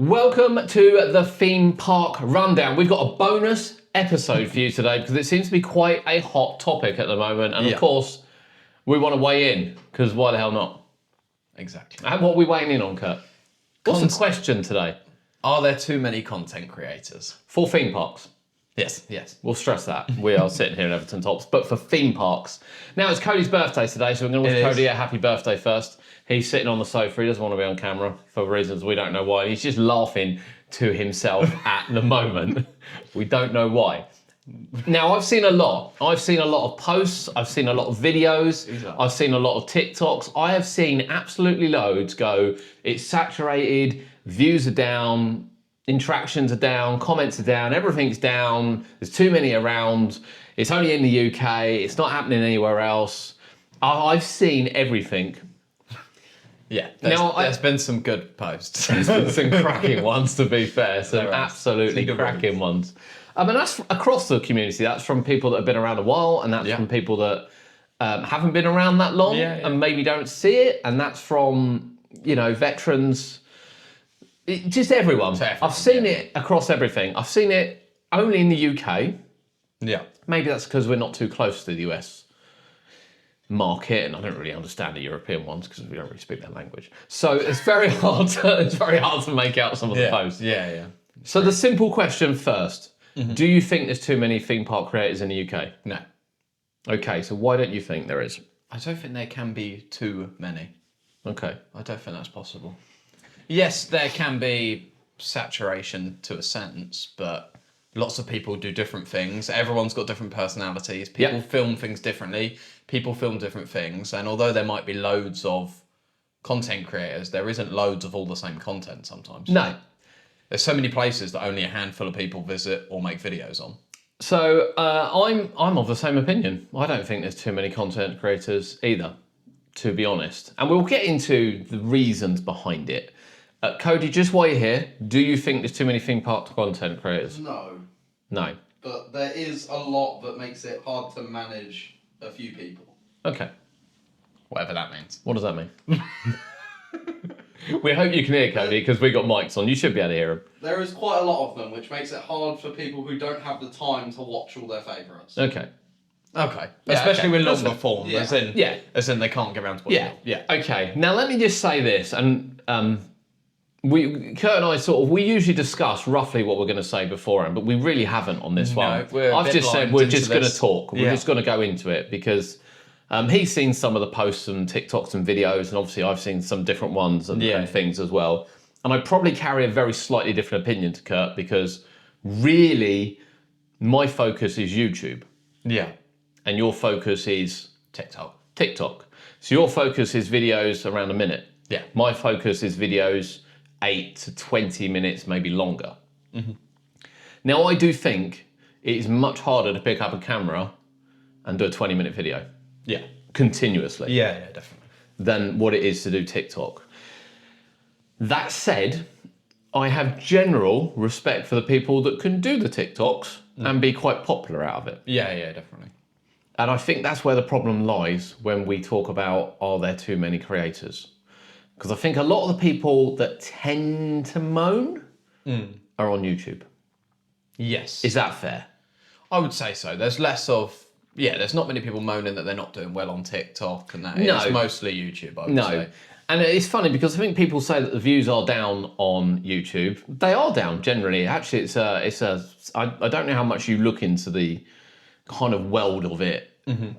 Welcome to the theme park rundown. We've got a bonus episode for you today because it seems to be quite a hot topic at the moment. And of course, we want to weigh in because why the hell not? Exactly. And what are we weighing in on, Kurt? What's the question today? Are there too many content creators? For theme parks. Yes. We'll stress that. We are sitting here in Everton Tops, but for theme parks. Now, it's Cody's birthday today, so we're going to wish Cody a happy birthday first. He's sitting on the sofa. He doesn't want to be on camera for reasons we don't know why. He's just laughing to himself at the moment. We don't know why. Now, I've seen a lot. I've seen a lot of posts. I've seen a lot of videos. I've seen a lot of TikToks. I have seen absolutely loads go, it's saturated, views are down, interactions are down, comments are down, everything's down, there's too many around, it's only in the UK, it's not happening anywhere else. I've seen everything. Yeah, there's been some good posts. There's been some cracking ones, to be fair, some absolutely cracking ones. I mean, that's across the community. That's from people that have been around a while, and that's from people that haven't been around that long and maybe don't see it, and that's from, veterans. Just everyone. I've seen it across everything. I've seen it only in the UK. Yeah. Maybe that's because we're not too close to the US market, and I don't really understand the European ones because we don't really speak their language. So it's very hard to make out some of the posts. Yeah. So the simple question first: do you think there's too many theme park creators in the UK? No. Okay, so why don't you think there is? I don't think there can be too many. Okay. I don't think that's possible. Yes, there can be saturation to a sense, but lots of people do different things. Everyone's got different personalities. People film things differently. People film different things. And although there might be loads of content creators, there isn't loads of all the same content sometimes. No. There's so many places that only a handful of people visit or make videos on. So I'm of the same opinion. I don't think there's too many content creators either, to be honest. And we'll get into the reasons behind it. Cody, just while you're here, do you think there's too many theme park content creators? No. No. But there is a lot that makes it hard to manage a few people. Okay. Whatever that means. What does that mean? We hope you can hear Cody because we got mics on. You should be able to hear him. There is quite a lot of them, which makes it hard for people who don't have the time to watch all their favourites. Okay. Okay. Especially with longer form, Yeah. as in they can't get around to watching it. Yeah. Okay. Now let me just say this, and Kurt and I we usually discuss roughly what we're going to say beforehand, but we really haven't on this one. I've just said we're just going to talk. We're just going to go into it because he's seen some of the posts and TikToks and videos, and obviously I've seen some different ones and things as well. And I probably carry a very slightly different opinion to Kurt because really my focus is YouTube. Yeah. And your focus is TikTok. So your focus is videos around a minute. Yeah. My focus is videos 8 to 20 minutes, maybe longer. Mm-hmm. Now, I do think it is much harder to pick up a camera and do a 20-minute video. Yeah. Continuously. Yeah, definitely. Than what it is to do TikTok. That said, I have general respect for the people that can do the TikToks and be quite popular out of it. Yeah, definitely. And I think that's where the problem lies when we talk about, are there too many creators? Because I think a lot of the people that tend to moan are on YouTube. Yes. Is that fair? I would say so. There's less of... Yeah, there's not many people moaning that they're not doing well on TikTok and that. No. It's mostly YouTube, I would say. And it's funny because I think people say that the views are down on YouTube. They are down generally. Actually, I don't know how much you look into the kind of world of it,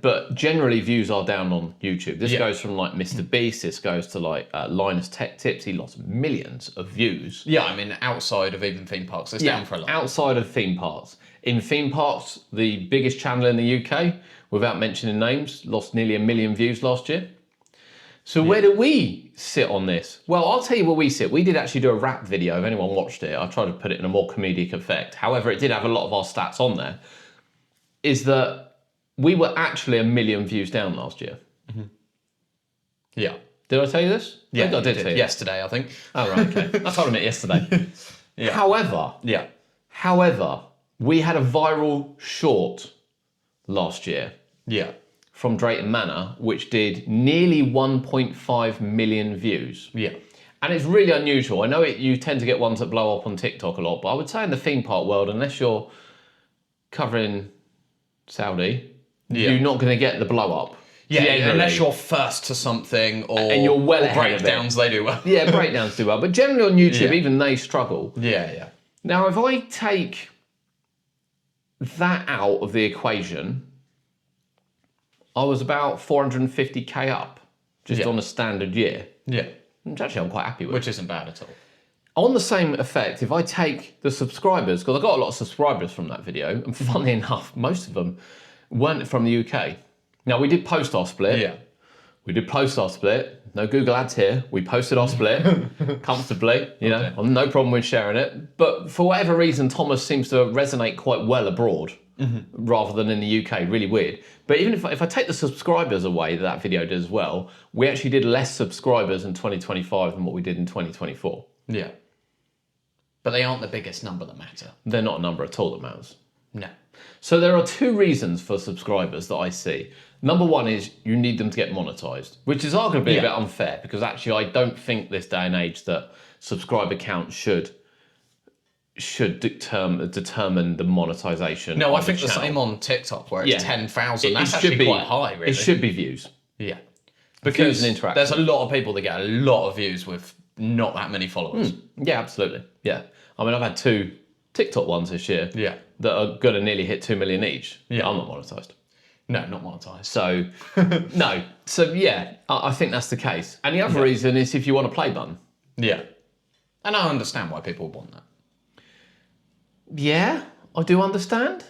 but generally views are down on YouTube. This goes from like Mr. Beast, this goes to like Linus Tech Tips. He lost millions of views. Yeah, I mean, outside of even theme parks, it's down for a lot. Outside of theme parks. In theme parks, the biggest channel in the UK, without mentioning names, lost nearly 1 million views last year. So where do we sit on this? Well, I'll tell you where we sit. We did actually do a rap video, if anyone watched it. I tried to put it in a more comedic effect. However, it did have a lot of our stats on there. Is that we were actually 1 million views down last year. Mm-hmm. Yeah. Did I tell you this? Yeah, I did tell you. Yesterday, I think. Oh, right, okay. I told him it yesterday. However, we had a viral short last year. Yeah. From Drayton Manor, which did nearly 1.5 million views. Yeah. And it's really unusual. I know you tend to get ones that blow up on TikTok a lot, but I would say in the theme park world, unless you're covering Saudi, you're not going to get the blow up. Yeah, Generally. unless you're first to something or, And you're well or ahead of it. breakdowns, they do well. Yeah, breakdowns do well. But generally on YouTube, Yeah. even they struggle. Yeah. Now, if I take that out of the equation, I was about 450k up just on a standard year. Yeah. Which actually I'm quite happy with. Which isn't bad at all. On the same effect, if I take the subscribers, because I got a lot of subscribers from that video, and funnily enough, most of them weren't from the UK. Now, we did post our split. Yeah. We did post our split. No Google ads here. We posted our split comfortably. You know, Okay. I've no problem with sharing it. But for whatever reason, Thomas seems to resonate quite well abroad rather than in the UK. Really weird. But even if I take the subscribers away that video did as well, we actually did less subscribers in 2025 than what we did in 2024. Yeah. But they aren't the biggest number that matter. They're not a number at all that matters. No. So there are two reasons for subscribers that I see. Number one is you need them to get monetized, which is arguably a bit unfair because actually I don't think this day and age that subscriber count should determine the monetization. No, I of think the channel. same on TikTok where it's 10,000. It That's should actually be quite high, really. It should be views. Yeah. Views Because and interaction. there's a lot of people that get a lot of views with not that many followers. Yeah, absolutely. Yeah. I mean, I've had 2 TikTok ones this year Yeah. that are going to nearly hit 2 million each. Yeah. I'm not monetized. No, not monetized. So, no. So, yeah, I think that's the case. And the other reason is if you want a play button. Yeah. And I understand why people want that. Yeah, I do understand.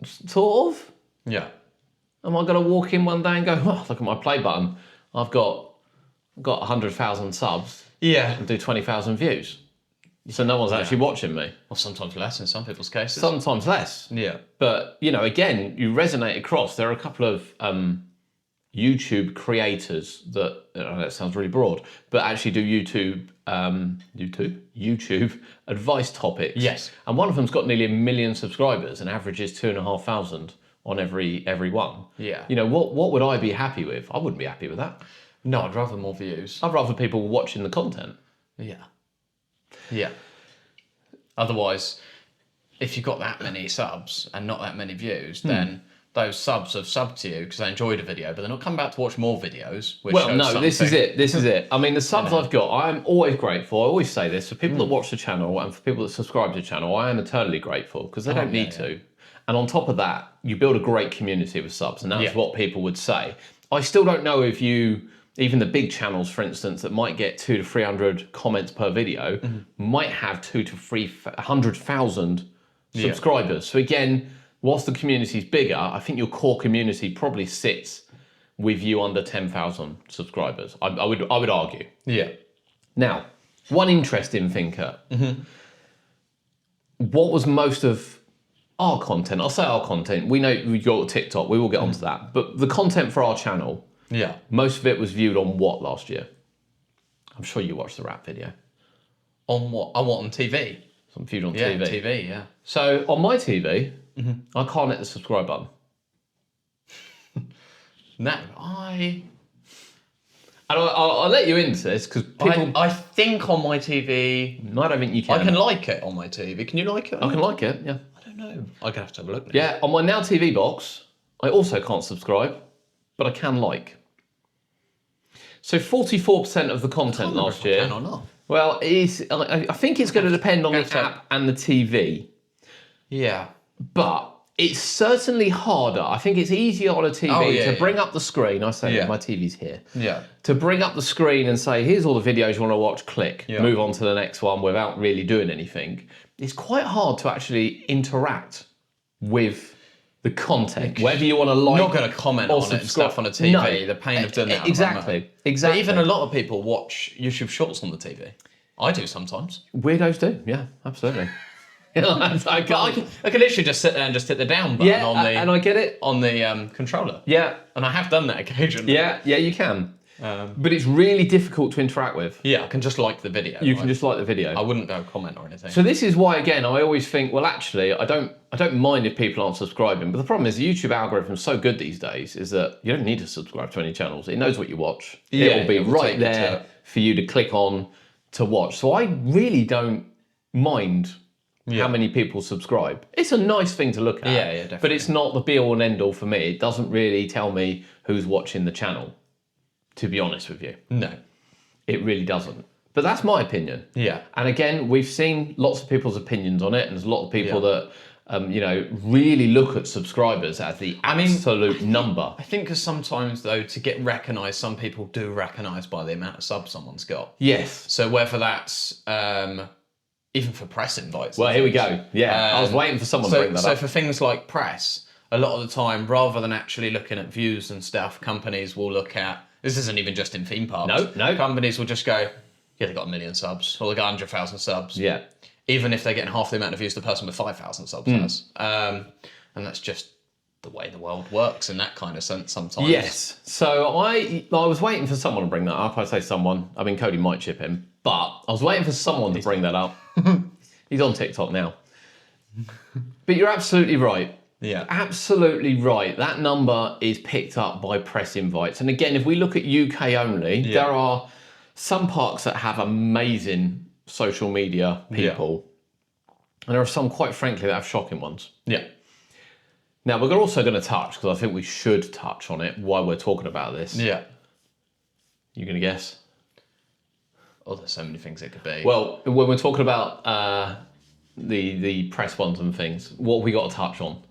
Sort of. Yeah. Am I going to walk in one day and go, oh, look at my play button. I've got 100,000 subs Yeah. and do 20,000 views. So no one's actually watching me. Or sometimes less in some people's cases. Sometimes less. Yeah. But, you know, again, you resonate across. There are a couple of YouTube creators that, I know that sounds really broad, but actually do YouTube advice topics. Yes. And one of them's got nearly 1 million subscribers and averages 2,500 on every one. Yeah. You know, what would I be happy with? I wouldn't be happy with that. No, I'd rather more views. I'd rather people watching the content. Yeah. Yeah. Otherwise, if you've got that many subs and not that many views, then those subs have subbed to you because they enjoyed a video, but they're not coming back to watch more videos. Which Well, shows no, this is something. it. This is it. I mean, the subs I've got, I'm always grateful. I always say this for people that watch the channel and for people that subscribe to the channel. I am eternally grateful because they don't need to. And on top of that, you build a great community with subs, and that's what people would say. I still don't know if even the big channels, for instance, that might get 200 to 300 comments per video, might have 200 to 300,000 subscribers. So again, whilst the community's bigger, I think your core community probably sits with you under 10,000 subscribers. I would argue. Yeah. Now, one interesting thing, Kurt. What was most of our content? I'll say our content. We know we got TikTok. We will get onto that. But the content for our channel, Yeah. most of it was viewed on what last year? I'm sure you watched the rap video. On what? I want on TV. Some viewed on Yeah, TV. TV, yeah. So on my TV, I can't hit the subscribe button. No, And I'll let you into this because people. I think on my TV, I don't think you can. I can like it on my TV. Can you like it? I can like it. Yeah. I don't know. I'm gonna have to have a look now. Yeah. On my Now TV box, I also can't subscribe, but I can like. So 44% of the content last year. Can or not? Well, I think it's going to depend on the app and the TV, Yeah. but it's certainly harder. I think it's easier on a TV to bring up the screen. I say my TV's here. Yeah. To bring up the screen and say, here's all the videos you want to watch, click, move on to the next one without really doing anything. It's quite hard to actually interact with the content, whether you want to like. Not going to comment on it and stuff on a TV. No. The pain of doing that. Exactly. But even a lot of people watch YouTube Shorts on the TV. I do sometimes. Weirdos do. Yeah, absolutely. I I can literally just sit there and just hit the down button yeah, on the and I get it. on the controller. Yeah, And I have done that occasionally. yeah, you can. But it's really difficult to interact with. Yeah, I can just like the video. You can just like the video. I wouldn't go comment or anything. So this is why, again, I always think, well, actually, I don't mind if people aren't subscribing. But the problem is the YouTube algorithm is so good these days is that you don't need to subscribe to any channels. It knows what you watch. Yeah, it will be it will right take you to there it. for you to click on, to watch. So I really don't mind how many people subscribe. It's a nice thing to look at. Yeah, definitely. But it's not the be all and end all for me. It doesn't really tell me who's watching the channel, to be honest with you. No. It really doesn't. But that's my opinion. Yeah. And again, we've seen lots of people's opinions on it, and there's a lot of people that, really look at subscribers as the absolute number. I think because sometimes, though, to get recognised, some people do recognise by the amount of subs someone's got. Yes. So whether that's even for press invites. Well, here we go. Yeah, I was waiting for someone to bring that so up. for things like press, a lot of the time, rather than actually looking at views and stuff, companies will look at, this isn't even just in theme parks. No. Companies will just go, yeah, they got 1 million subs, or they got 100,000 subs. Yeah. Even if they're getting half the amount of views the person with 5,000 subs has. And that's just the way the world works in that kind of sense sometimes. Yes. So I was waiting for someone to bring that up. I say someone. I mean, Cody might chip in, but I was waiting for someone to bring that up. He's on TikTok now. But you're absolutely right. Yeah. Absolutely right. That number is picked up by press invites. And again, if we look at UK only, there are some parks that have amazing social media people. And there are some, quite frankly, that have shocking ones. Yeah. Now, we're also going to touch, because I think we should touch on it while we're talking about this. Yeah. You going to guess? Oh, there's so many things it could be. Well, when we're talking about the press ones and things, what have we got to touch on?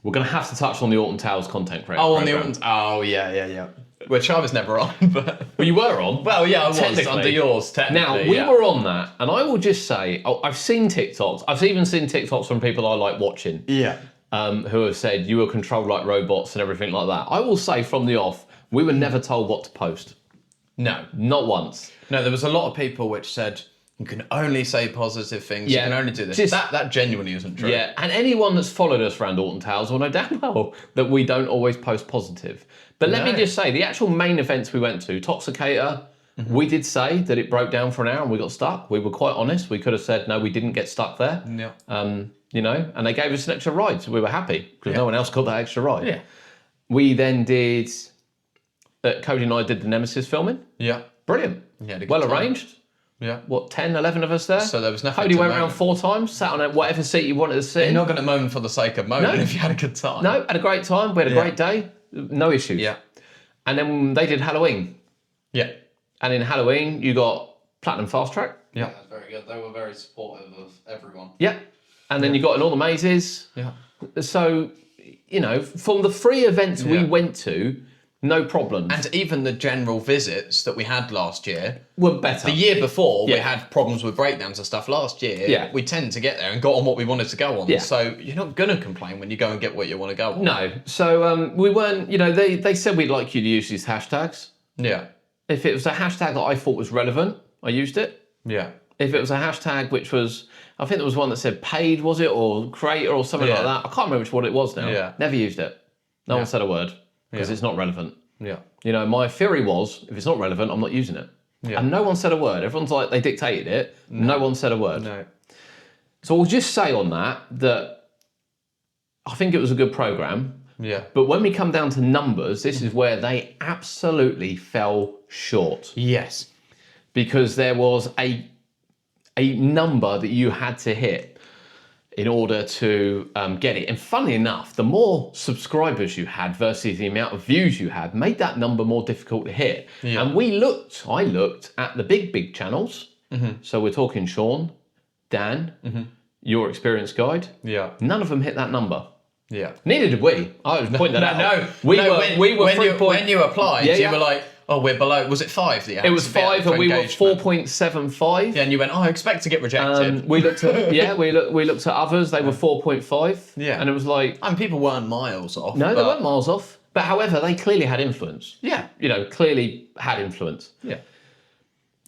We're going to have to touch on the Alton Towers content creator on the programme. Alton. Oh, yeah. Which I was never on, but. Well, you were on. Well, yeah, I was Technically. under yours, technically. Now, we were on that, and I will just say, I've seen TikToks. I've even seen TikToks from people I like watching. Yeah. Who have said you were controlled like robots and everything like that. I will say from the off, we were never told what to post. No. Not once. No, there was a lot of people which said, you can only say positive things, you can only do this. That genuinely isn't true. Yeah, and anyone that's followed us around Alton Towers will know damn well that we don't always post positive. But let me just say, the actual main events we went to, Toxicator, we did say that it broke down for an hour and we got stuck. We were quite honest. We could have said, no, we didn't get stuck there. Yeah. And they gave us an extra ride, so we were happy because no one else got that extra ride. Yeah. We then did, Cody and I did the Nemesis filming. Yeah. Brilliant. Yeah, Well arranged. Yeah. What, 10, 11 of us there? So there was nothing Cody to went moan. around 4 times, sat on whatever seat you wanted to sit You're in. not going to moan for the sake of moaning if you had a good time. No, had a great time. We had a great day. No issues. Yeah. And then they did Halloween. Yeah. And in Halloween, you got Platinum Fast Track. Yeah. That's very good. They were very supportive of everyone. Yeah. And then you got in all the mazes. Yeah. So, from the 3 events we Yeah. went to, no problems. And even the general visits that we had last year, were better. the year before we Yeah. had problems with breakdowns and stuff. Last year, we tend to get there and got on what we wanted to go on. Yeah. So you're not going to complain when you go and get what you want to go on. No. So we weren't, they said we'd like you to use these hashtags. Yeah. If it was a hashtag that I thought was relevant, I used it. Yeah. If it was a hashtag which was, I think there was one that said paid, was it? Or creator or something like that. I can't remember what it was now. Yeah. Never used it. No one said a word because it's not relevant. Yeah. My theory was, if it's not relevant, I'm not using it. Yeah. And no one said a word. Everyone's like, they dictated it. No one said a word. No. So we'll just say on that I think it was a good programme. Yeah. But when we come down to numbers, this is where they absolutely fell short. Yes. Because there was a number that you had to hit in order to get it. And funnily enough, the more subscribers you had versus the amount of views you had made that number more difficult to hit. Yeah. And I looked at the big channels. So we're talking Sean, Dan, Your Experience Guide. Yeah. None of them hit that number. Yeah. Neither did we. I was pointing that out. No. We were when you applied, Yeah, you yeah. were like, oh, we're below. Was it 5? It was 5 and we were 4.75. Yeah, and you went, oh, I expect to get rejected. We looked at we looked at others. They were 4.5. Yeah. and it was like And people weren't miles off. no, they but- weren't miles off. But however, they clearly had influence. Yeah. Clearly had influence. Yeah.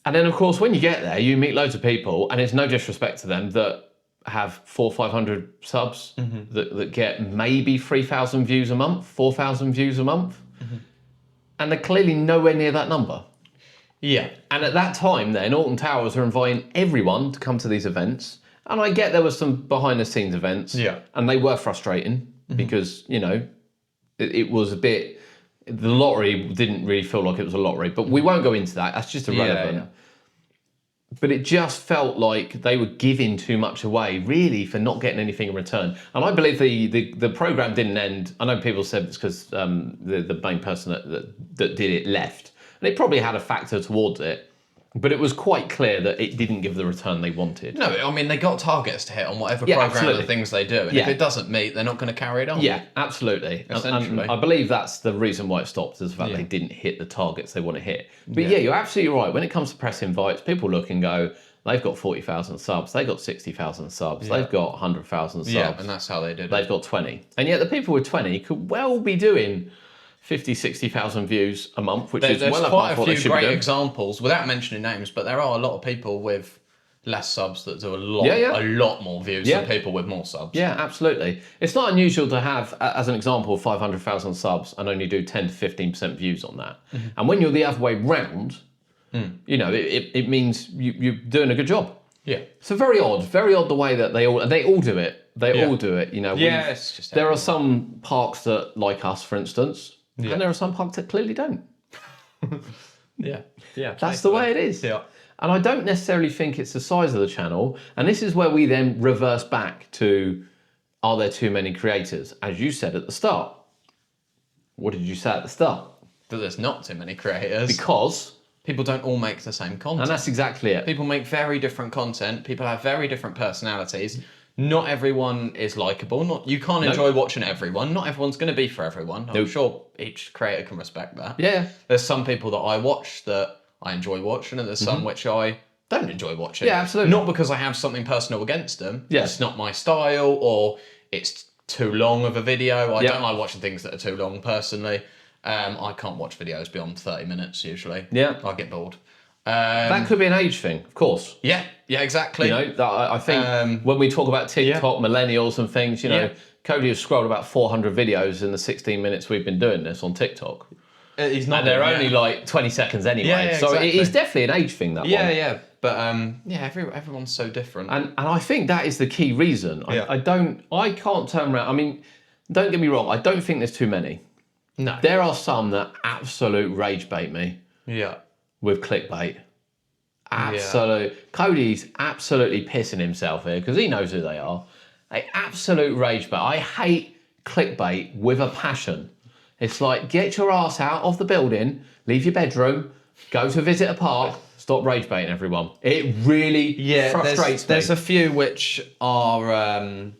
And then of course, when you get there, you meet loads of people, and it's no disrespect to them that have 400 or 500 subs that get maybe 3,000 views a month, 4,000 views a month, and they're clearly nowhere near that number. Yeah. And at that time then, Alton Towers are inviting everyone to come to these events. And I get there was some behind the scenes events. Yeah. And they were frustrating because, it was a bit, the lottery didn't really feel like it was a lottery, but we won't go into that. That's just irrelevant. Yeah. But it just felt like they were giving too much away, really, for not getting anything in return. And I believe the program didn't end. I know people said it's because the main person that did it left, and it probably had a factor towards it. But it was quite clear that it didn't give the return they wanted. No, I mean, they got targets to hit on whatever Yeah, program absolutely. of the things they do. And if it doesn't meet, they're not going to carry it on. Yeah, absolutely. Essentially. And I believe that's the reason why it stopped, is the fact they didn't hit the targets they want to hit. But yeah, you're absolutely right. When it comes to press invites, people look and go, they've got 40,000 subs, they've got 60,000 subs, they've got 100,000 subs. Yeah, and that's how they did it. They've got 20. And yet the people with 20 could well be doing 50, 60,000 views a month, which is There's well quite above a what they few should be great doing. examples, without mentioning names, but there are a lot of people with less subs that do a lot more views than people with more subs. Yeah, absolutely. It's not unusual to have, as an example, 500,000 subs and only do 10 to 15% views on that. And when you're the other way round, you know, it means you're doing a good job. Yeah. So very odd the way that they all do it. They all do it. You know. Yeah, it's just there are some parks that like us, for instance, and there are some parks that clearly don't. Yeah. Yeah. That's the way it is. Yeah. And I don't necessarily think it's the size of the channel. And this is where we then reverse back to, are there too many creators? As you said at the start. What did you say at the start? But there's not too many creators. Because, People don't all make the same content. and that's exactly it. People make very different content. People have very different personalities. Not everyone is likable. You can't enjoy watching everyone. Not everyone's going to be for everyone. I'm sure each creator can respect that. Yeah. There's some people that I watch that I enjoy watching, and there's some which I don't enjoy watching. Yeah, absolutely. Not because I have something personal against them. Yeah. It's not my style, or it's too long of a video. I don't like watching things that are too long personally. I can't watch videos beyond 30 minutes usually. Yeah. I get bored. That could be an age thing, of course. Yeah, exactly. You know, that I think when we talk about TikTok, millennials and things, you know, Yeah. Cody has scrolled about 400 videos in the 16 minutes we've been doing this on TikTok. He's not. And they're only like 20 seconds anyway. Yeah, so exactly. it is definitely an age thing, that one. Yeah. But everyone's so different. And I think that is the key reason. I can't turn around. I mean, don't get me wrong, I don't think there's too many. No. There are some that absolute rage bait me Yeah. with clickbait. Cody's absolutely pissing himself here because he knows who they are. They absolute rage bait. I hate clickbait with a passion. It's like, get your ass out of the building, leave your bedroom, go to visit a park, stop rage baiting everyone. It really frustrates me. There's a few which are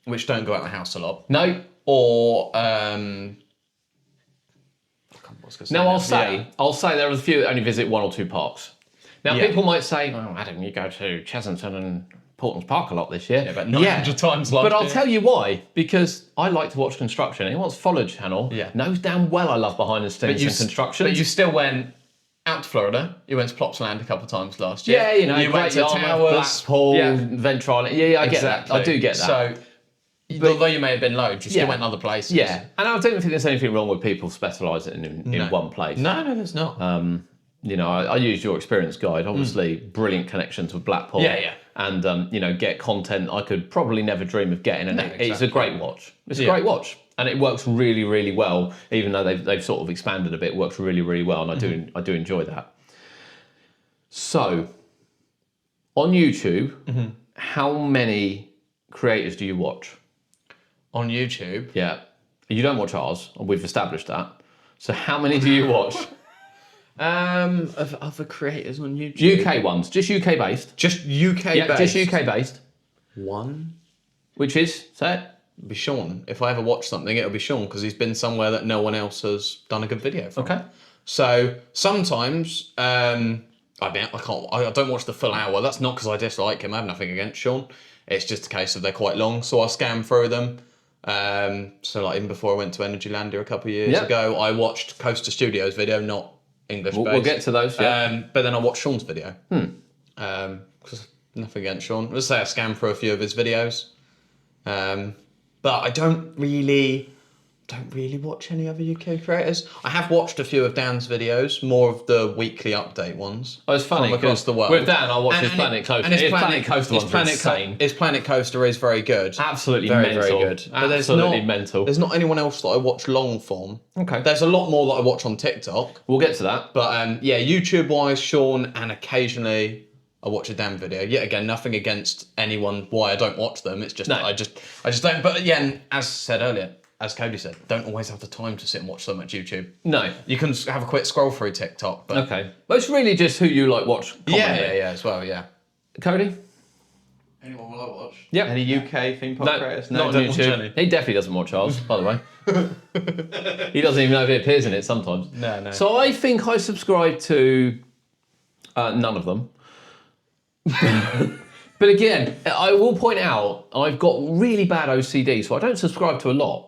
which don't go out the house a lot. No. Or No, I'll say there are a few that only visit one or two parks. Now, people might say, oh, Adam, you go to Chesington and Portland's Park a lot this year. Yeah, but 900 times last But I'll year. tell you why. Because I like to watch construction. Anyone that's followed the channel knows damn well I love behind the scenes and construction. But you still went out to Florida. You went to Plopsaland a couple of times last year. Yeah, you know, you went Great to Yarmouth, Towers, Blackpool, Venture Island. Yeah, I get that. I do get that. So, although you may have been loads, you still went other places. Yeah, and I don't think there's anything wrong with people specialising in one place. No, there's not. You know, I used your experience guide. Obviously, brilliant connections with Blackpool. Yeah. And you know, get content I could probably never dream of getting. And it's a exactly. great watch. It's a great watch, and it works really, really well. Even though they've sort of expanded a bit, it works really, really well, and I do enjoy that. So, on YouTube, how many creators do you watch? On YouTube. Yeah, you don't watch ours, and we've established that. So, how many do you watch? Of other creators on YouTube. UK ones, just UK based. Just UK Yeah, based. just UK based. One. Which is, say it. Be Sean. If I ever watch something, it'll be Sean because he's been somewhere that no one else has done a good video from. Okay. So sometimes I don't watch the full hour. That's not because I dislike him. I have nothing against Sean. It's just a case of they're quite long, so I scan through them. So like even before I went to Energylandia a couple of years ago, I watched Coaster Studios video, not English based. We'll get to those. Yeah. But then I watched Sean's video. Because nothing against Sean. Let's say I scanned through a few of his videos. But I don't really don't really watch any other UK creators. I have watched a few of Dan's videos, more of the weekly update ones. Oh, it's funny from across because the world. with Dan, I watch his And Planet Coaster. and His Planet Coaster ones are insane. His Planet Coaster is very good. Absolutely very, mental. very good. But Absolutely mental. There's not anyone else that I watch long form. Okay. There's a lot more that I watch on TikTok. We'll get to that. But yeah, YouTube wise, Sean, and occasionally I watch a Dan video. Yet again, nothing against anyone why I don't watch them. It's just No. that I just don't. But again, as said earlier, as Cody said, don't always have the time to sit and watch so much YouTube. No. You can have a quick scroll through TikTok. But Okay. But it's really just who you like watch. Commonly. yeah, as well, yeah. Cody? Anyone will I watch? Yeah. Any UK theme park No, creators? not on don't watch YouTube. any. He definitely doesn't watch ours, by the way. He doesn't even know if it appears in it sometimes. No. So I think I subscribe to none of them. But again, I will point out I've got really bad OCD, so I don't subscribe to a lot.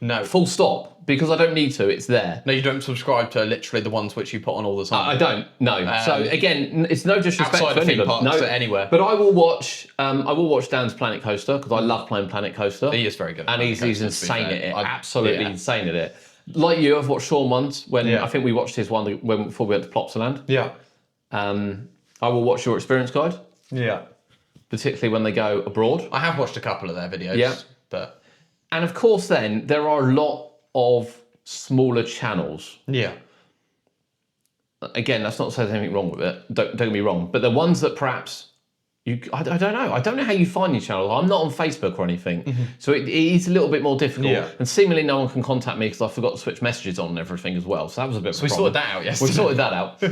No. Full stop, because I don't need to. It's there. No, you don't subscribe to literally the ones which you put on all the time. I don't. No. So again, it's no disrespect outside to of theme anybody. parks, No, anywhere. But I will watch. I will watch Dan's Planet Coaster because I love playing Planet Coaster. He is very good at and Planet he's Coaster, to be insane fair. at it. I- Absolutely yeah. insane at it. Like you, I've watched Sean once when Yeah. I think we watched his one before we went to Plopsaland. Yeah. I will watch your experience guide, Yeah. particularly when they go abroad. I have watched a couple of their videos. Yeah. But And of course, then there are a lot of smaller channels. yeah. Again, that's not to say there's anything wrong with it. Don't get me wrong. But the ones that perhaps I don't know. I don't know how you find these channels. I'm not on Facebook or anything, so it is a little bit more difficult. Yeah. And seemingly no one can contact me because I forgot to switch messages on and everything as well. So that was a bit. So we sorted that out yesterday. We sorted that out.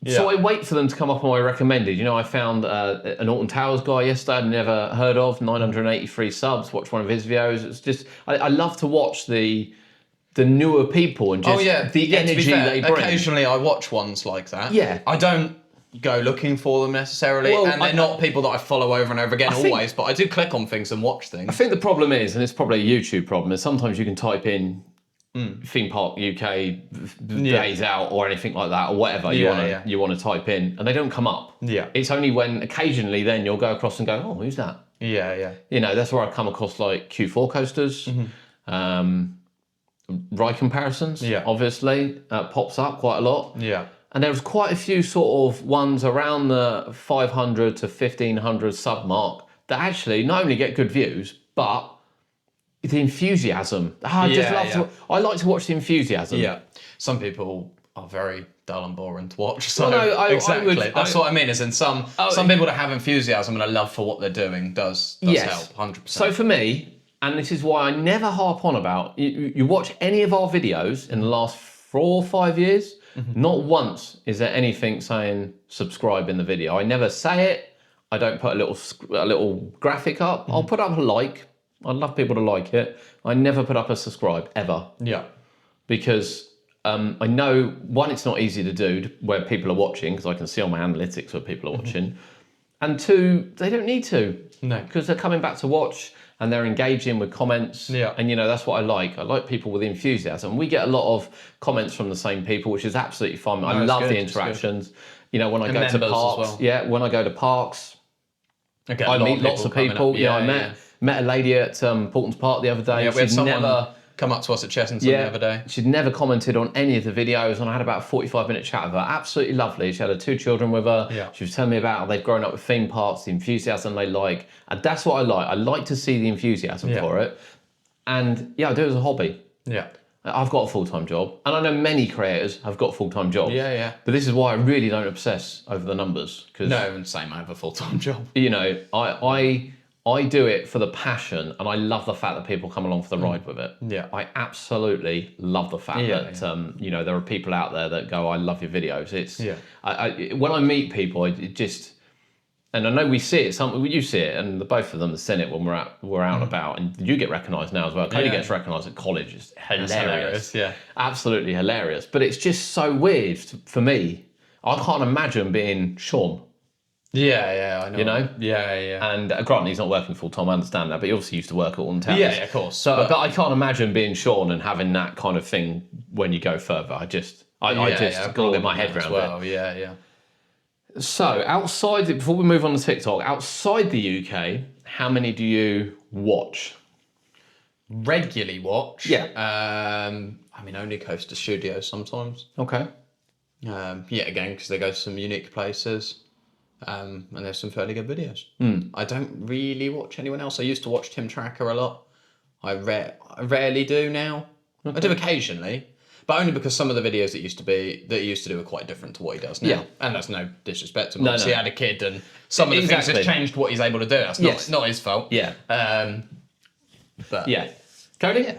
So I wait for them to come up on my recommended. You know, I found an Alton Towers guy yesterday I'd never heard of, 983 subs. Watched one of his videos. It's just I love to watch the newer people and just the to be energy fair, they bring. Occasionally I watch ones like that. Yeah. I don't go looking for them necessarily, Well, and they're not people that I follow over and over again think- always, but I do click on things and watch things. I think the problem is, and it's probably a YouTube problem, is sometimes you can type in theme park UK days out or anything like that or whatever you want to type in, and they don't come up. Yeah. It's only when occasionally then you'll go across and go, oh, who's that? Yeah. You know, that's where I come across like Q4 coasters, ride comparisons. Yeah. Obviously, pops up quite a lot. Yeah. And there was quite a few sort of ones around the 500 to 1500 sub mark that actually not only get good views, but the enthusiasm. I like to watch the enthusiasm. Yeah. Some people are very dull and boring to watch. So Well, no, I exactly. would- That's what I mean. Is in some people that have enthusiasm and a love for what they're doing does help 100%. So for me, and this is why I never harp on about, you watch any of our videos in the last 4 or 5 years, not once is there anything saying subscribe in the video. I never say it. I don't put a little graphic up. I'll put up a like. I'd love people to like it. I never put up a subscribe ever. yeah. Because I know, one, it's not easy to do where people are watching, because I can see on my analytics where people are watching. And two, they don't need to. No. Because they're coming back to watch and they're engaging with comments. Yeah. And, you know, that's what I like. I like people with enthusiasm. We get a lot of comments from the same people, which is absolutely fun. I it's love good, the it's good. interactions. You know, when I go to members as parks. well. Yeah, when I go to parks, Okay, I meet lots of coming people. up. I met a lady at Portons Park the other day. Yeah, we had She'd someone never come up to us at Chessington the other day. She'd never commented on any of the videos, and I had about a 45-minute chat with her. Absolutely lovely. She had her 2 children with her. Yeah. She was telling me about how they've grown up with theme parks, the enthusiasm they like. And that's what I like. I like to see the enthusiasm for it. And yeah, I do it as a hobby. Yeah. I've got a full-time job, and I know many creators have got full-time jobs. Yeah. But this is why I really don't obsess over the numbers. Cause, No, and same. I have a full-time job. you know, I do it for the passion, and I love the fact that people come along for the ride with it. Yeah. I absolutely love the fact that you know, there are people out there that go, "I love your videos." It's when I meet people, it just, and I know we see it. You see it, and the both of them have seen it when we're out and about, and you get recognised now as well. Cody gets recognised at college. It's hilarious. Yeah. Absolutely hilarious. But it's just so weird for me. I can't imagine being Sean. Yeah, I know. You know? Yeah. And granted, he's not working full time. I understand that, but he obviously used to work at Alton Towers. Yeah, of course. So, but I can't imagine being Sean and having that kind of thing when you go further. I just got to get my head around it. Yeah. So, before we move on to TikTok, outside the UK, how many do you watch? regularly watch. Yeah. I mean, only Coaster Studios sometimes. Okay. Yeah, again, because they go to some unique places. And there's some fairly good videos. I don't really watch anyone else. I used to watch Tim Tracker a lot. I rarely do now. I do occasionally, but only because some of the videos that he used to do are quite different to what he does now. Yeah. And that's no disrespect to him. No, Obviously, no. he had a kid, and some of the Exactly. things have changed what he's able to do. That's Yes. not his fault. Yeah. But Yeah. Cody? Yeah.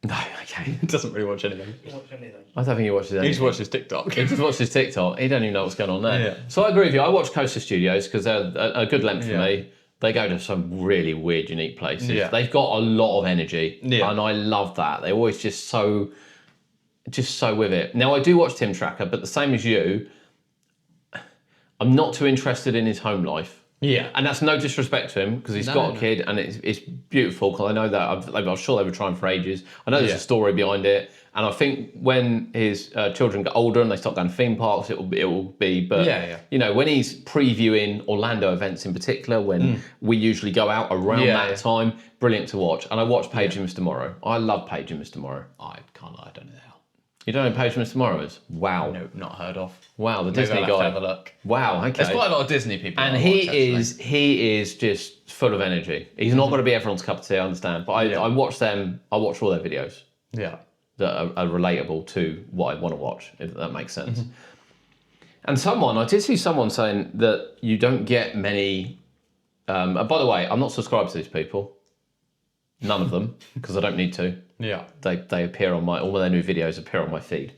No, okay. doesn't really watch anything. I don't think he watches He anything. just watches TikTok. He just watches TikTok. He don't even know what's going on there. Yeah. So I agree with you. I watch Coaster Studios because they're a good length for Yeah. me. They go to some really weird, unique places. Yeah. They've got a lot of energy, Yeah. and I love that. They're always just so with it. Now I do watch Tim Tracker, but the same as you, I'm not too interested in his home life. Yeah. And that's no disrespect to him because he's got a kid and it's beautiful. Because I know that I'm sure they were trying for ages. I know there's Yeah. a story behind it, and I think when his children get older and they start going to theme parks, it will be. But Yeah. you know, when he's previewing Orlando events in particular, when we usually go out around Yeah, that time, brilliant to watch. And I watch Paige and Mr. Morrow. I love Paige and Mr. Morrow. I can't lie, I don't know the hell. You don't know Paige and Mr. Morrow is? Wow. No, not heard of. Wow, the Maybe Disney I'll have to guy. have a look. Wow. Okay. There's quite a lot of Disney people. And I he watch, actually. he is just full of energy. He's not going to be everyone's cup of tea, I understand. But I watch them. I watch all their videos Yeah. that are relatable to what I want to watch, if that makes sense. And I did see someone saying that you don't get many. By the way, I'm not subscribed to these people. None of them, because I don't need to. Yeah. They appear on all their new videos appear on my feed.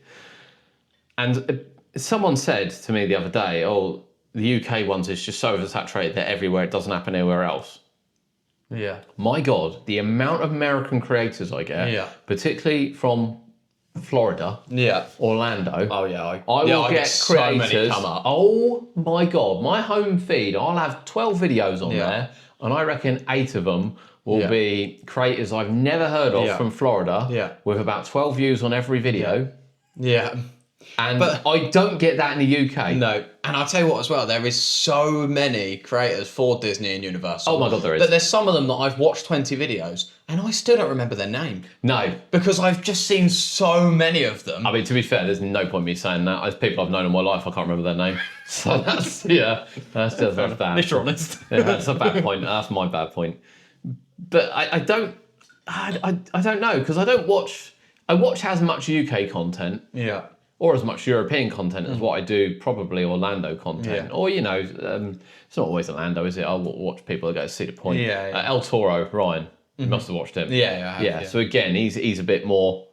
And someone said to me the other day, "Oh, the UK ones is just so oversaturated that everywhere it doesn't happen anywhere else." Yeah. My God, the amount of American creators I get, Yeah. particularly from Florida, Yeah. Orlando. Oh yeah. I will get so creators. many come up. Oh my God, my home feed, I'll have 12 videos on Yeah. there, and I reckon 8 of them will Yeah. be creators I've never heard of Yeah. from Florida, Yeah. with about 12 views on every video. Yeah. And But- I don't get that in the UK. No, and I'll tell you what as well, there is so many creators for Disney and Universal. Oh my God, there is. But there's some of them that I've watched 20 videos and I still don't remember their name. No. Because I've just seen so many of them. I mean, to be fair, there's no point me saying that. As people I've known in my life, I can't remember their name. So that's just very bad. At least you're honest. Yeah, that's a bad point. That's my bad point. But I don't know because I don't watch. I watch as much UK content Yeah. or as much European content as what I do probably Orlando content. Yeah. Or it's not always Orlando, is it? I'll watch people that go to Cedar Point. Yeah, yeah. El Toro, Ryan. You must have watched him. Yeah, I have, yeah. So again, he's a bit more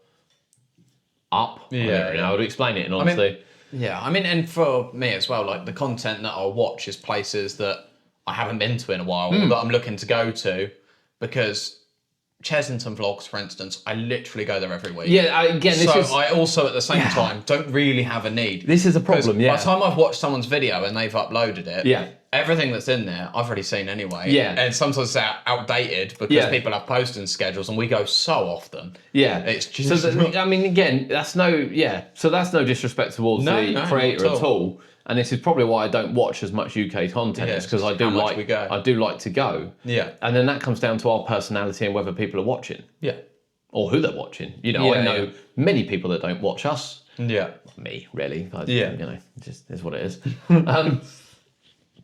up. I don't Yeah, really know yeah. how to explain it, honestly. Yeah, I mean, and for me as well, like the content that I'll watch is places that I haven't been to in a while or that I'm looking to go to because Chesington Vlogs, for instance, I literally go there every week. I also at the same time don't really have a need. This is a problem, yeah. By the time I've watched someone's video and they've uploaded it, Yeah. everything that's in there I've already seen anyway. Yeah. And sometimes it's outdated because Yeah. people have posting schedules and we go so often. Yeah, It's just- I mean, again, that's no disrespect towards No, the no, creator not at at all. And this is probably why I don't watch as much UK content. Yeah, It's because I just do how much like we go. I do like to go. Yeah. And then that comes down to our personality and whether people are watching Yeah. or who they're watching. You know, Yeah, I know yeah. many people that don't watch us. Yeah. Me, really. Yeah. You know, it just is what it is.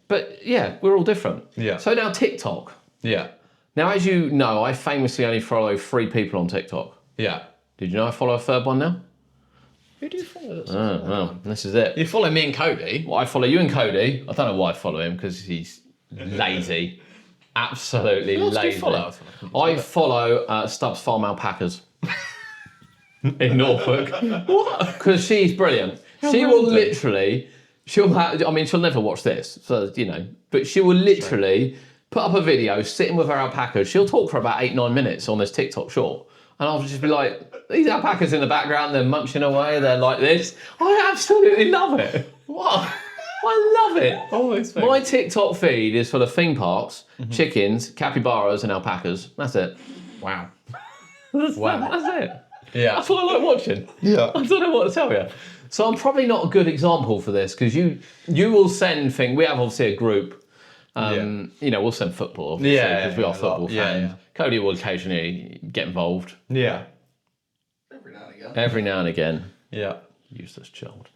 But yeah, we're all different. Yeah. So now TikTok. Yeah. Now, as you know, I famously only follow 3 people on TikTok. Yeah. Did you know I follow a third one now? Who do you follow? Well, this is it. You follow me and Cody. Well, I follow you and Cody. I don't know why I follow him because he's lazy. Absolutely Who else do you lazy. follow? I follow Stubbs Farm Alpacas in Norfolk. What? Because she's brilliant. She will random. literally, she'll never watch this, so you know, but she will literally put up a video sitting with her alpacas. She'll talk for about 8-9 minutes on this TikTok short. And I'll just be like, these alpacas in the background, they're munching away, they're like this. I absolutely love it. What? I love it. Always My TikTok feed is full of theme parks, chickens, capybaras, and alpacas. That's it. Wow. That's it. Yeah. That's what I like watching. Yeah. I don't know what to tell you. So I'm probably not a good example for this because you will send things. We have obviously a group We'll send football, obviously, Yeah, because we are a football lot. Yeah, fans. yeah. Cody will occasionally get involved Yeah. Every now and again. every now and again. Yeah. Useless child.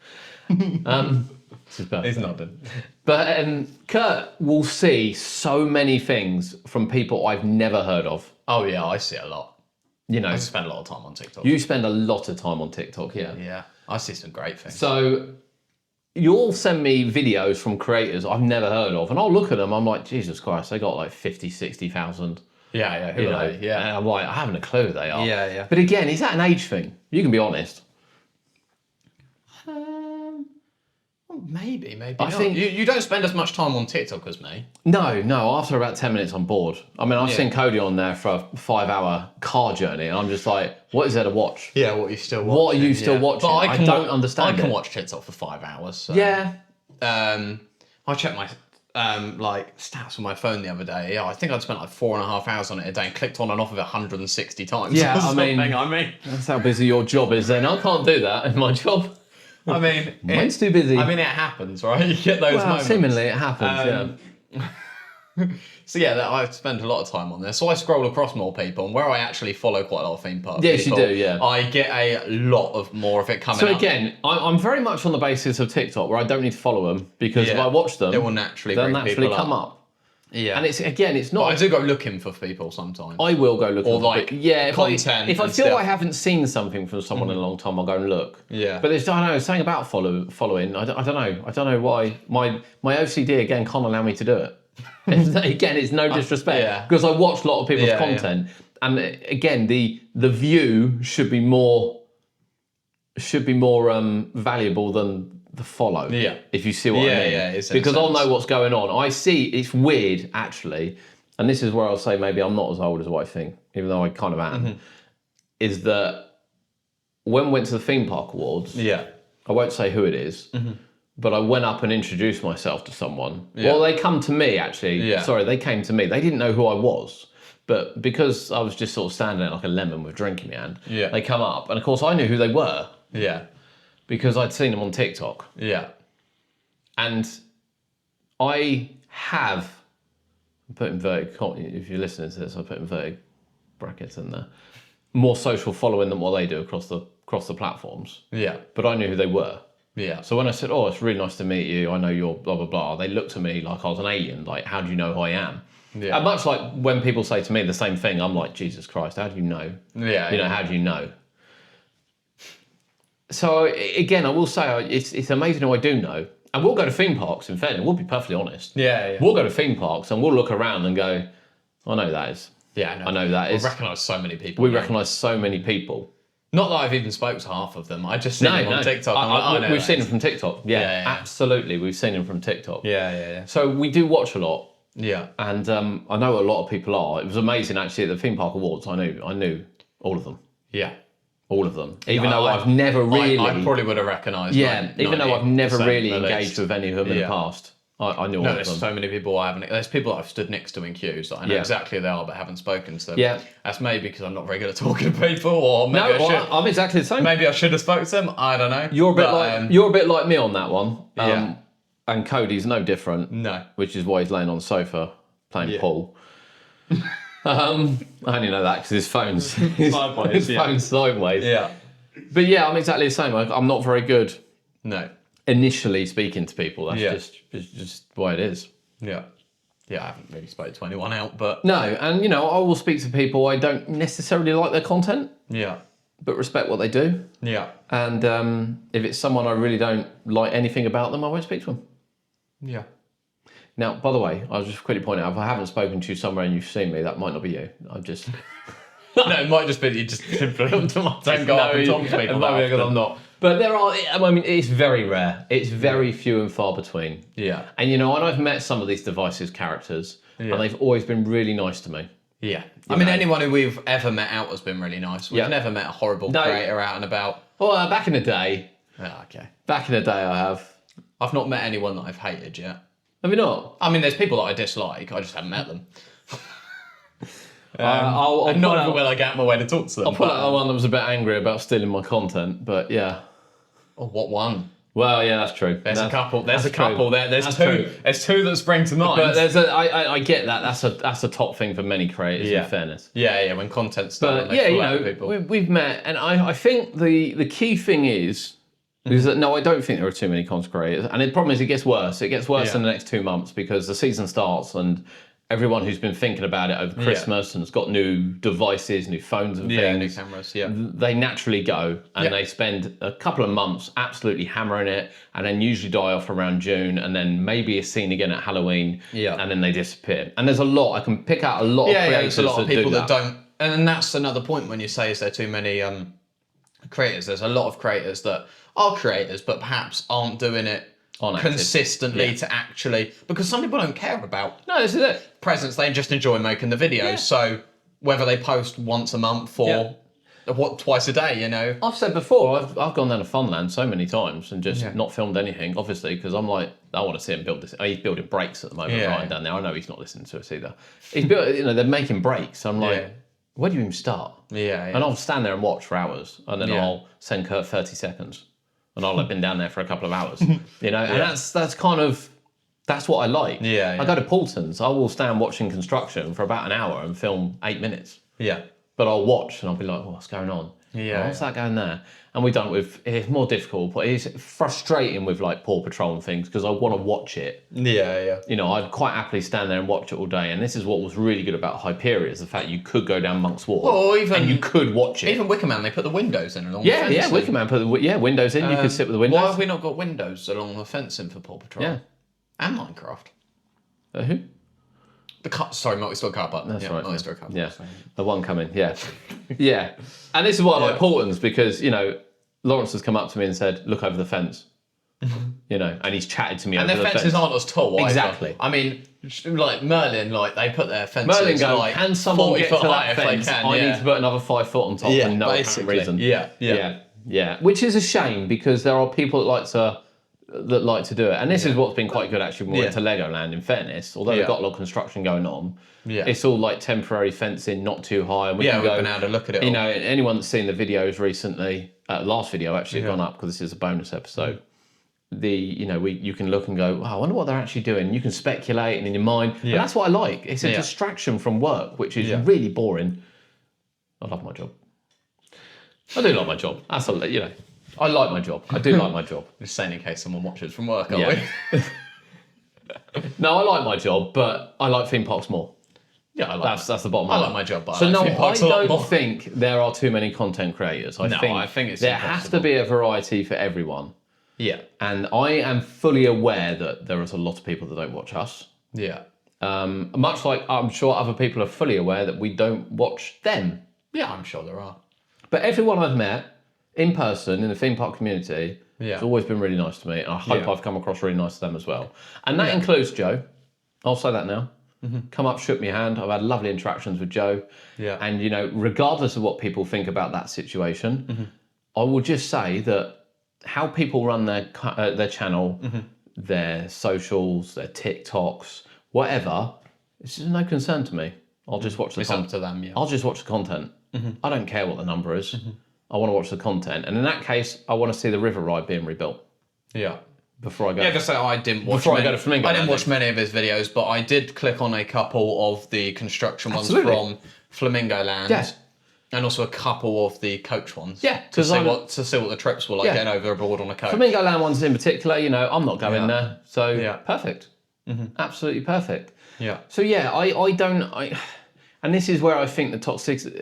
It's his birthday. He's nodding. But Kurt will see so many things from people I've never heard of. Oh yeah, I see it a lot. You know, I spend a lot of time on TikTok. you spend a lot of time on TikTok, yeah. Yeah. I see some great things. So you'll send me videos from creators I've never heard of, and I'll look at them. I'm like, Jesus Christ, they got like 50, 60,000. Yeah. Who You are know, they? Yeah. and I'm like, I haven't a clue who they are. Yeah, yeah. But again, is that an age thing? You can be honest. Maybe I not. think- You don't spend as much time on TikTok as me. No. After about 10 minutes, I'm bored. I mean, I've Yeah. seen Cody on there for a 5-hour car journey, and I'm just like, what is there to watch? Yeah, what are you still watching? What are you still watching? But I don't understand I can it. watch TikTok for 5 hours. So. Yeah. I checked my stats on my phone the other day. Yeah, I think I'd spent like 4.5 hours on it a day and clicked on and off of it 160 times. Yeah, or I mean- something. That's how busy your job is then. I can't do that in my job. Mine's too busy. I mean, it happens, right? You get those well, moments. seemingly it happens, So yeah, I spend a lot of time on there. So I scroll across more people, and where I actually follow quite a lot of theme park Yes, you people, do, yeah. I get a lot of more of it coming So up. again, I'm very much on the basis of TikTok where I don't need to follow them because if Yeah. I watch them, It will naturally they'll bring naturally people come up. up. Yeah, And it's but not. I do go looking for people sometimes. I will go look Or for like if content if I and feel stuff. I haven't seen something from someone in a long time, I'll go and look. Yeah. But there's, I don't know, something about following. I don't know why my OCD again can't allow me to do it. Again, it's no disrespect yeah. because I watch a lot of people's Yeah, yeah. content, and again, the view should be more valuable than the follow. Yeah. If you see what I Yeah, mean. yeah, it's in a because I'll sense. know what's going on. I see it's weird actually, and this is where I'll say maybe I'm not as old as what I think, even though I kind of am. Mm-hmm. Is that when we went to the theme park awards? yeah, I won't say who it is, but I went up and introduced myself to someone. Yeah. Well, they come to me actually. Yeah. Sorry, they came to me. They didn't know who I was, but because I was just sort of standing there like a lemon with a drink in my hand, Yeah. they come up, and of course I knew who they were yeah, because I'd seen them on TikTok, yeah, and I have put inverted. If you're listening to this, I put inverted brackets in there. More social following than what they do across the platforms, yeah, but I knew who they were. yeah. So when I said, "Oh, it's really nice to meet you. I know you're blah blah blah," they looked at me like I was an alien. Like, how do you know who I am? Yeah. And much like when people say to me the same thing, I'm like, Jesus Christ, how do you know? Yeah, You know, how do you know? So again, I will say it's amazing who I do know. And we'll go to theme parks. In fairness, we'll be perfectly honest. Yeah. We'll go to theme parks and we'll look around and go, I know that is. Yeah, I know that I is. recognise so many people. We now. recognise so many people. Not that I've even spoke to half of them. I just seen them on TikTok. I'm like, I know we've that seen is. them from TikTok. Yeah, Yeah, yeah. absolutely. We've seen them from TikTok. Yeah. So we do watch a lot. Yeah. And I know a lot of people are. It was amazing actually at the theme park awards. I knew all of them, Yeah. all of them. Even though I- I've never really, I probably would have recognised. even though I've never 90% really at least. engaged with any of them in the Yeah. past, I knew all No, of there's them. so many people I haven't. There's people that I've stood next to in queues that I know Yeah. exactly who they are, but haven't spoken to them. Yeah. That's maybe because I'm not very good at talking to people, or maybe I No, should. I'm exactly the same. Maybe I should have spoken to them. I don't know. You're a bit But, you're a bit like me on that one. Yeah. And Cody's no different. No. Which is why he's laying on the sofa playing Yeah. pool. I only know that because his phone's Sideways, his yeah. phone's sideways. Yeah. But yeah, I'm exactly the same. I'm not very good No. initially speaking to people. That's Yeah. just the way it is. Yeah. Yeah, I haven't really spoke to anyone out, but No, and I will speak to people I don't necessarily like their content, yeah. but respect what they do. Yeah. And if it's someone I really don't like anything about them, I won't speak to them. Yeah. Now, by the way, I'll just quickly point out, if I haven't spoken to you somewhere and you've seen me, that might not be you. I'm just... No, it might just be that you just don't go up and talk to people. It might be because I'm not. But there are, I mean, it's very rare. It's very few and far between. Yeah. And I've met some of these Devices characters, and they've always been really nice to me. Yeah. I mean, anyone who we've ever met out has been really nice. We've Yeah. never met a horrible No. creator out and about. Well, back in the day, Okay. I have. I've not met anyone that I've hated yet. Have you not? I mean, there's people that I dislike. I just haven't met them. I'll And pull not out- even will I get out my way to talk to them. I'll pull out the one that was a bit angry about stealing my content, but yeah. Oh, what one? Well, yeah, that's true. There's a couple. There's a that's couple true. there. There's That's two. true. There's two that spring to mind. But I get that. That's a top thing for many creators. In fairness. Yeah. When content's done, But yeah, we've met, and I think the key thing is that no, I don't think there are too many content creators, and the problem is it gets worse. It gets worse in the next 2 months because the season starts and everyone who's been thinking about it over Christmas and has got new devices, new phones and things, new cameras, they naturally go and they spend a couple of months absolutely hammering it, and then usually die off around June, and then maybe a scene again at Halloween, and then they disappear. And there's a lot, I can pick out a lot of creators there's a lot of people that don't, and that's another point when you say is there too many creators. There's a lot of creators that are creators but perhaps aren't doing it consistently to actually, because some people don't care about this is it. presents, they just enjoy making the videos. So whether they post once a month or twice a day, you know. I've said before, I've gone down to Funland so many times and just not filmed anything, obviously, because I'm like, I want to see him build this. He's building brakes at the moment, Ryan, down there. I know he's not listening to us either. He's built, they're making brakes. I'm like, where do you even start? And I'll stand there and watch for hours, and then I'll send Kurt 30 seconds, and I'll have been down there for a couple of hours, and that's kind of, that's what I like. I go to Paulton's, I will stand watching construction for about an hour and film 8 minutes. But I'll watch and I'll be like, oh, what's going on? What's that going there? And we've done it with, it's more difficult, but it's frustrating with like Paw Patrol and things because I want to watch it. I'd quite happily stand there and watch it all day. And this is what was really good about Hyperion, is the fact you could go down Monk's Ward and you could watch it. Even Wicker Man, they put the windows in along the fencing. Yeah, Wicker Man put the windows in. You could sit with the windows. Why have we not got windows along the fencing for Paw Patrol? And Minecraft. Who? Multi-store car park. That's right. Multi-store car park. Yeah, the one coming. Yeah. And this is why I like Paulton's, because Lawrence has come up to me and said, "Look over the fence," and he's chatted to me. And over their the fences aren't as tall. Exactly. I mean, like Merlin, like they put their fences. Merlin go, like can someone 40 get foot to high that if fence? they can? I need to put another 5 foot on top for no apparent reason. Yeah. Which is a shame because there are people that like to do it, and this is what's been quite good actually when we went to Legoland. In fairness, although they've got a lot of construction going on, it's all like temporary fencing, not too high, and we can we've go, been able to look at it. Anyone that's seen the videos recently, last video actually gone up because this is a bonus episode. You can look and go, oh, I wonder what they're actually doing. You can speculate and in your mind, and that's what I like. It's a distraction from work, which is really boring. I love my job. I do like my job. That's I like my job. I do like my job. Just saying in case someone watches from work, are we? No, I like my job, but I like theme parks more. Yeah, I like that's the bottom line. I like my job, but so I like no, theme parks I a lot don't more. think there are too many content creators. I think it's there has to be a variety for everyone. Yeah. And I am fully aware that there is a lot of people that don't watch us. Yeah. Much like I'm sure other people are fully aware that we don't watch them. Yeah, I'm sure there are. But everyone I've met in person in the theme park community has always been really nice to me. And I hope I've come across really nice to them as well. And that includes Joe. I'll say that now. Come up, shook my hand. I've had lovely interactions with Joe. Yeah. And, regardless of what people think about that situation, I will just say that how people run their channel, their socials, their TikToks, whatever, it's just no concern to me. I'll just watch the It's up to them, I'll just watch the content. I don't care what the number is. I want to watch the content. And in that case, I want to see the river ride being rebuilt. Yeah. Before I go. Yeah, because I didn't watch. Before I go to Flamingo I didn't Land. watch many of his videos, but I did click on a couple of the construction ones Absolutely. from Flamingo Land. Yes. And also a couple of the coach ones. Yeah, To see what the trips were like getting overboard on a coach. Flamingo Land ones in particular, I'm not going there. So perfect. Absolutely perfect. Yeah. So and this is where I think the toxicity,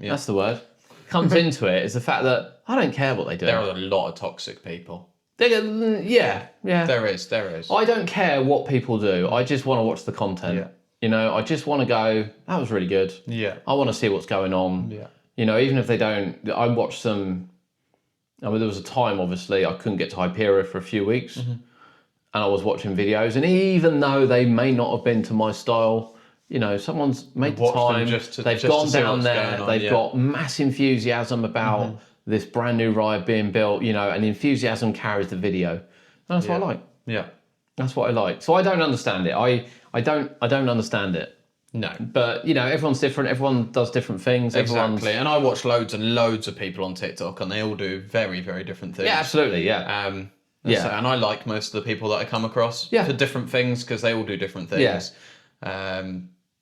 that's the word, comes into it, is the fact that I don't care what they do. There are a lot of toxic people. Yeah. There is. I don't care what people do. I just want to watch the content. I just want to go, that was really good. Yeah. I want to see what's going on. Yeah. Even if they don't, I watched some, there was a time, obviously, I couldn't get to Hyperion for a few weeks. And I was watching videos, and even though they may not have been to my style, someone's made the time, they've gone down there, they've got mass enthusiasm about this brand new ride being built, and enthusiasm carries the video. And that's what I like. Yeah. That's what I like. So I don't understand it. I don't understand it. No. But, everyone's different. Everyone does different things. Exactly. And I watch loads and loads of people on TikTok, and they all do very, very different things. Yeah, absolutely, yeah. And I like most of the people that I come across for different things because they all do different things.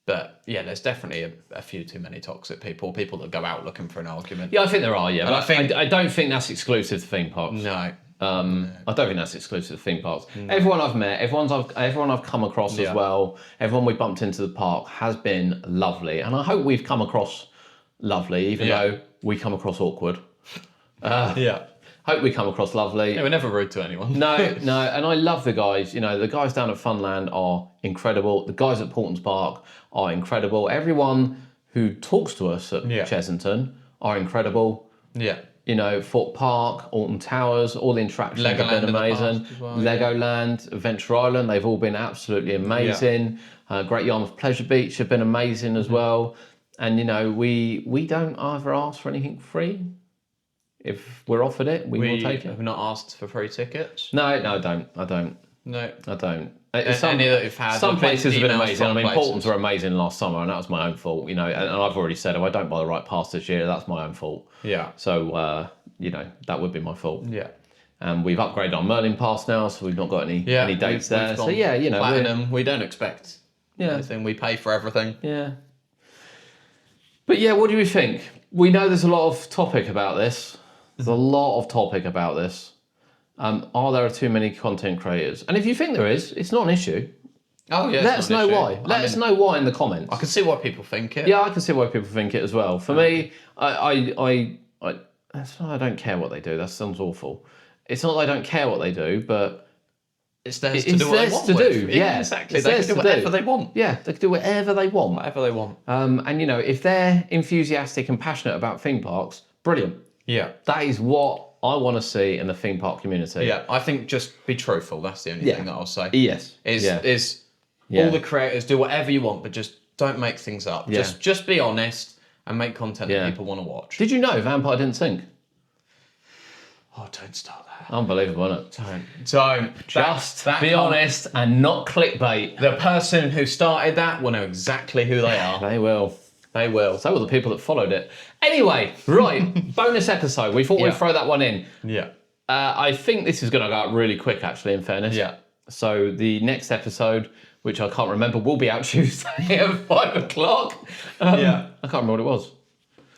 But yeah, there's definitely a few too many toxic people that go out looking for an argument. Yeah, I think there are, yeah. And But I don't think that's exclusive to theme parks. No. I don't think that's exclusive to theme parks. Everyone I've met, everyone I've come across as well, everyone we bumped into the park has been lovely. And I hope we've come across lovely, even though we come across awkward. Hope we come across lovely. Yeah, we're never rude to anyone. No, and I love the guys. The guys down at Funland are incredible. The guys at Portons Park are incredible. Everyone who talks to us at Chessington are incredible. Yeah. Fort Park, Alton Towers, all the interactions have been amazing. Legoland, Adventure Island, they've all been absolutely amazing. Great Yarmouth Pleasure Beach have been amazing as well. And we don't ever ask for anything free. If we're offered it, we will take it. Have not asked for free tickets. No, I don't. No, I don't. Any that we've had. Some places have been amazing. I mean, places. Portons were amazing last summer, and that was my own fault. And I've already said, if I don't buy the right pass this year, that's my own fault. Yeah. So that would be my fault. Yeah. And we've upgraded our Merlin pass now, so we've not got any dates there. So platinum. We don't expect anything. We pay for everything. Yeah. But yeah, what do we think? We know there's a lot of topic about this. There's a lot of topic about this. Are there too many content creators? And if you think there is, it's not an issue. Oh yeah. Let us know why. Let us know why in the comments. I can see why people think it. Yeah, I can see why people think it as well. For me, I don't care what they do. That sounds awful. It's not that I don't care what they do, but it's theirs to do what they want with. Yeah, exactly. They can do whatever they want. Yeah, they can do whatever they want. Whatever they want. And if they're enthusiastic and passionate about theme parks, brilliant. Yeah. That is what I want to see in the theme park community. Yeah, I think just be truthful. That's the only thing that I'll say. Yes. Is all the creators do whatever you want, but just don't make things up. Yeah. Just be honest and make content that people want to watch. Did you know Vampire didn't sink? Oh, don't start that. Unbelievable, isn't it? Don't. Just be honest and not clickbait. The person who started that will know exactly who they are. They will. They will. So will the people that followed it. Anyway, right, bonus episode. We thought we'd throw that one in. Yeah. I think this is going to go out really quick, actually, in fairness. Yeah. So the next episode, which I can't remember, will be out Tuesday at 5 o'clock. I can't remember what it was.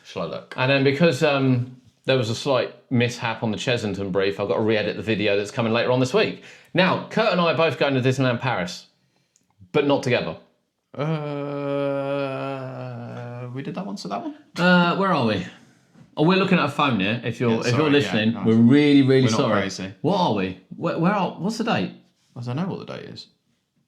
Shall I look? And then because there was a slight mishap on the Chessington brief, I've got to re-edit the video that's coming later on this week. Now, Kurt and I are both going to Disneyland Paris, but not together. We did that one, so that one? Where are we? Oh, we're looking at a phone here. If you're listening, no. we're really, really We're not sorry. crazy. What are we? What's the date? I don't know what the date is. Are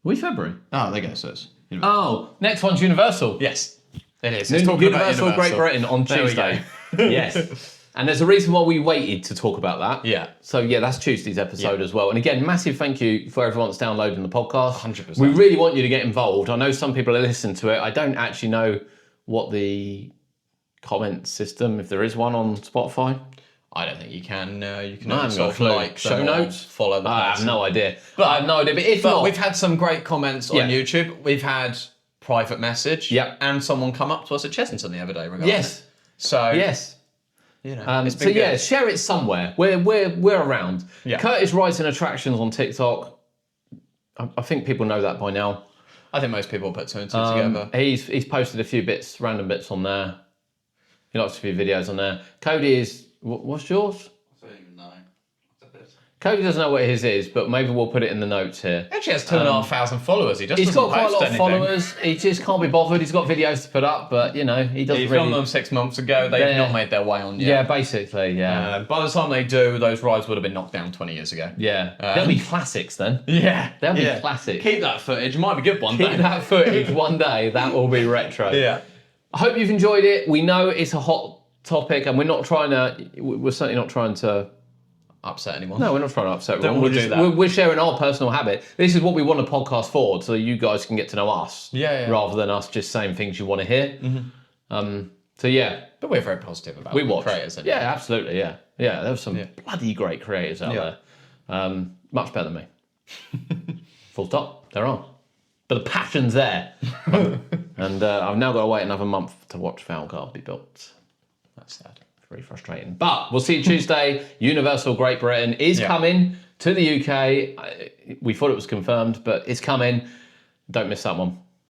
we February? Oh, there you go, so it's Oh, next one's Universal. Yes, it is. It's talking about Universal Great Britain on There we Tuesday. Yes. And there's a reason why we waited to talk about that. Yeah. So yeah, that's Tuesday's episode as well. And again, massive thank you for everyone that's downloading the podcast. 100%. We really want you to get involved. I know some people are listening to it. I don't actually know what the comment system, if there is one on Spotify. I don't think you can. You can I haven't got a clue. like Show them or notes? follow the I have person. no idea. But I have no idea. But if not, we've had some great comments on YouTube. We've had private message. Yep. And someone come up to us at Chessington the other day regarding yes, it. So yes. it's So been good. yeah, share it somewhere. We're around. Yeah. Curtis Rising Attractions on TikTok. I think people know that by now. I think most people put two and two together. He's posted a few bits, random bits on there. He likes a few videos on there. Cody is what's yours? I don't even know. Cody doesn't know what his is, but maybe we'll put it in the notes here. He actually has 2,500 followers. He just He's got doesn't quite a post lot of anything. followers. He just can't be bothered. He's got videos to put up, but he doesn't He really. filmed them 6 months ago. They've not made their way on yet. Yeah, basically, yeah. By the time they do, those rides would have been knocked down 20 years ago. They'll be classics then. Yeah. They'll be classics. Keep that footage. It might be good one Keep day. that footage one day. That will be retro. Yeah. I hope you've enjoyed it. We know it's a hot topic, and we're certainly not trying to. Upset anyone. No, we're not trying to upset Don't everyone. wanna do that. We're sharing our personal habit. This is what we want to podcast forward, so you guys can get to know us. Yeah. Rather than us just saying things you want to hear. So yeah, But we're very positive about we the watch. creators. Anyway. Yeah, absolutely. Yeah. There's some bloody great creators out there. Much better than me. Full stop. There are. But the passion's there. And I've now got to wait another month to watch Valguard be built. That's sad. Very frustrating. But we'll see you Tuesday. Universal Great Britain is coming to the UK. We thought it was confirmed, but it's coming. Don't miss that one.